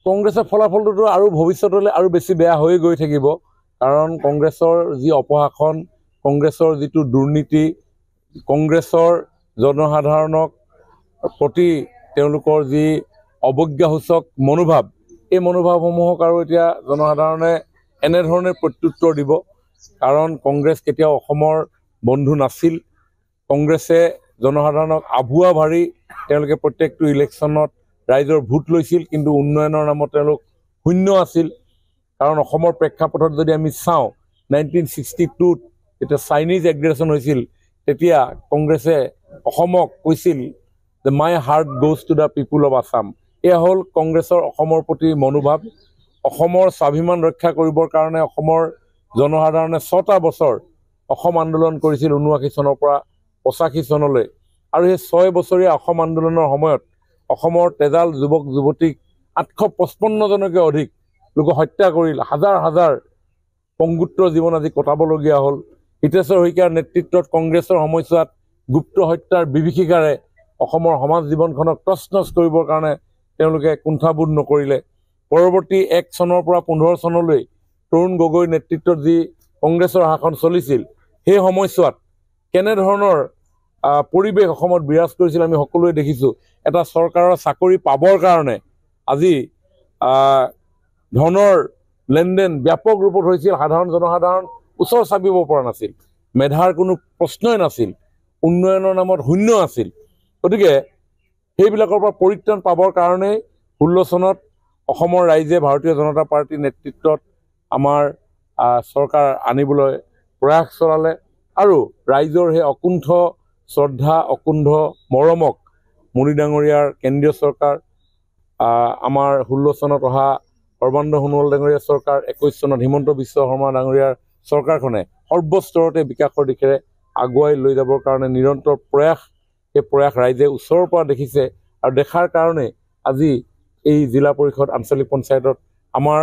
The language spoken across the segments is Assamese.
কংগ্ৰেছৰ ফলাফলটো আৰু ভৱিষ্যতলৈ আৰু বেছি বেয়া হৈ গৈ থাকিব কাৰণ কংগ্ৰেছৰ যি অপশাসন কংগ্ৰেছৰ যিটো দুৰ্নীতি কংগ্ৰেছৰ জনসাধাৰণক প্ৰতি তেওঁলোকৰ যি অৱজ্ঞাসূচক মনোভাৱ এই মনোভাৱসমূহক আৰু এতিয়া জনসাধাৰণে এনেধৰণে প্ৰত্যুত্তৰ দিব কাৰণ কংগ্ৰেছ কেতিয়াও অসমৰ বন্ধু নাছিল কংগ্ৰেছে জনসাধাৰণক আভুৱা ভাৰি তেওঁলোকে প্ৰত্যেকটো ইলেকশ্যনত ৰাইজৰ ভোট লৈছিল কিন্তু উন্নয়নৰ নামত তেওঁলোক শূন্য আছিল কাৰণ অসমৰ প্ৰেক্ষাপটত যদি আমি চাওঁ 1962 যেতিয়া চাইনিজ এগ্ৰেছন হৈছিল তেতিয়া কংগ্ৰেছে অসমক কৈছিল যে my heart goes to the people of Assam এয়া হ'ল কংগ্ৰেছৰ অসমৰ প্ৰতি মনোভাৱ অসমৰ স্বাভিমান ৰক্ষা কৰিবৰ কাৰণে অসমৰ জনসাধাৰণে 6টা বছৰ অসম আন্দোলন কৰিছিল 79 চনৰ পৰা 85 চনলৈ আৰু এই 6 বছৰীয়া অসম আন্দোলনৰ সময়ত অসমৰ তেজাল যুৱক যুৱতীক 855 জনকৈ অধিক লোক হত্যা কৰিল হাজাৰ হাজাৰ পংগুত্ৰ জীৱন আজি কটাবলগীয়া হ'ল হিতেশ্বৰ শইকীয়াৰ নেতৃত্বত কংগ্ৰেছৰ সময়ছোৱাত গুপ্ত হত্যাৰ বিভীষিকাৰে অসমৰ সমাজ জীৱনখনক তছনছ কৰিবৰ কাৰণে তেওঁলোকে কুণ্ঠাবোধ নকৰিলে পৰৱৰ্তী 1 চনৰ পৰা 15 চনলৈ তৰুণ গগৈৰ নেতৃত্বত যি কংগ্ৰেছৰ শাসন চলিছিল সেই সময়ছোৱাত কেনেধৰণৰ পৰিৱেশ অসমত বিৰাজ কৰিছিল আমি সকলোৱে দেখিছোঁ এটা চৰকাৰৰ চাকৰি পাবৰ কাৰণে আজি ধনৰ লেনদেন ব্যাপক ৰূপত হৈছিল সাধাৰণ জনসাধাৰণ ওচৰ চাপিব পৰা নাছিল মেধাৰ কোনো প্ৰশ্নই নাছিল উন্নয়নৰ নামত শূন্য আছিল গতিকে সেইবিলাকৰ পৰা পৰিত্ৰাণ পাবৰ কাৰণে 16 চনত অসমৰ ৰাইজে ভাৰতীয় জনতা পাৰ্টিৰ নেতৃত্বত আমাৰ চৰকাৰ আনিবলৈ প্ৰয়াস চলালে আৰু ৰাইজৰ সেই অকুণ্ঠ শ্ৰদ্ধা অকুণ্ঠ মৰমক মোদী ডাঙৰীয়াৰ কেন্দ্ৰীয় চৰকাৰ আমাৰ 16 চনত অহা সৰ্বানন্দ সোণোৱাল ডাঙৰীয়াৰ চৰকাৰ 21 চনত হিমন্ত বিশ্ব শৰ্মা ডাঙৰীয়াৰ চৰকাৰখনে সৰ্বস্তৰতে বিকাশৰ দিশে আগুৱাই লৈ যাবৰ কাৰণে নিৰন্তৰ প্ৰয়াস এই প্ৰয়াস ৰাইজে ওচৰৰ পৰা দেখিছে আৰু দেখাৰ কাৰণে আজি এই জিলা পৰিষদ আঞ্চলিক পঞ্চায়তত আমাৰ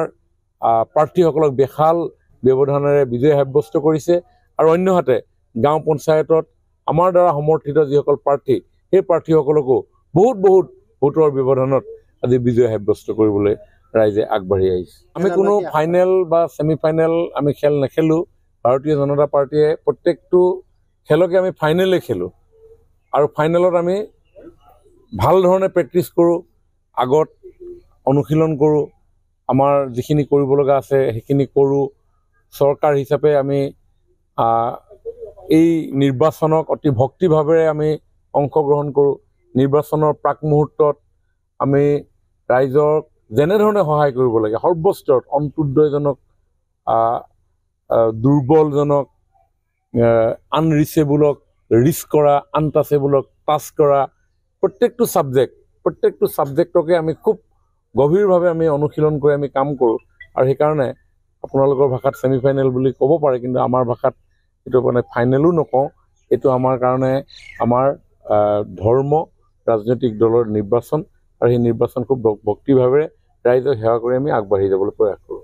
প্ৰাৰ্থীসকলক বিশাল ব্যৱধানেৰে বিজয় সাব্যস্ত কৰিছে আৰু অন্যহাতে গাঁও পঞ্চায়তত আমাৰ দ্বাৰা সমৰ্থিত যিসকল প্ৰাৰ্থী সেই প্ৰাৰ্থীসকলকো বহুত ভোটৰ ব্যৱধানত আজি বিজয় সাব্যস্ত কৰিবলৈ ৰাইজে আগবাঢ়ি আহিছে আমি কোনো ফাইনেল বা ছেমি ফাইনেল আমি খেল নেখেলোঁ ভাৰতীয় জনতা পাৰ্টিয়ে প্ৰত্যেকটো খেলকে আমি ফাইনেলে খেলোঁ আৰু ফাইনেলত আমি ভাল ধৰণে প্ৰেক্টিছ কৰোঁ আগত অনুশীলন কৰোঁ আমাৰ যিখিনি কৰিব লগা আছে সেইখিনি কৰোঁ চৰকাৰ হিচাপে আমি এই নিৰ্বাচনক অতি ভক্তিভাৱেৰে আমি অংশগ্ৰহণ কৰোঁ নিৰ্বাচনৰ প্ৰাক মুহূৰ্তত আমি ৰাইজক যেনেধৰণে সহায় কৰিব লাগে সৰ্বস্তৰত অন্ত্যোদয়জনক দুৰ্বলজনক আনৰিচেবলক ৰিচ কৰা আনটাচেবলক টাচ কৰা প্ৰত্যেকটো ছাবজেক্টকে আমি খুব গভীৰভাৱে আমি অনুশীলন কৰি আমি কাম কৰোঁ আৰু সেইকাৰণে আপোনালোকৰ ভাষাত ছেমি ফাইনেল বুলি ক'ব পাৰে কিন্তু আমাৰ ভাষাত এইটো মানে ফাইনেলো নকওঁ এইটো আমাৰ কাৰণে আমাৰ ধৰ্ম ৰাজনৈতিক দলৰ নিৰ্বাচন আৰু সেই নিৰ্বাচন খুব ভক্তিভাৱেৰে ৰাইজক সেৱা কৰি আমি আগবাঢ়ি যাবলৈ প্ৰয়াস কৰোঁ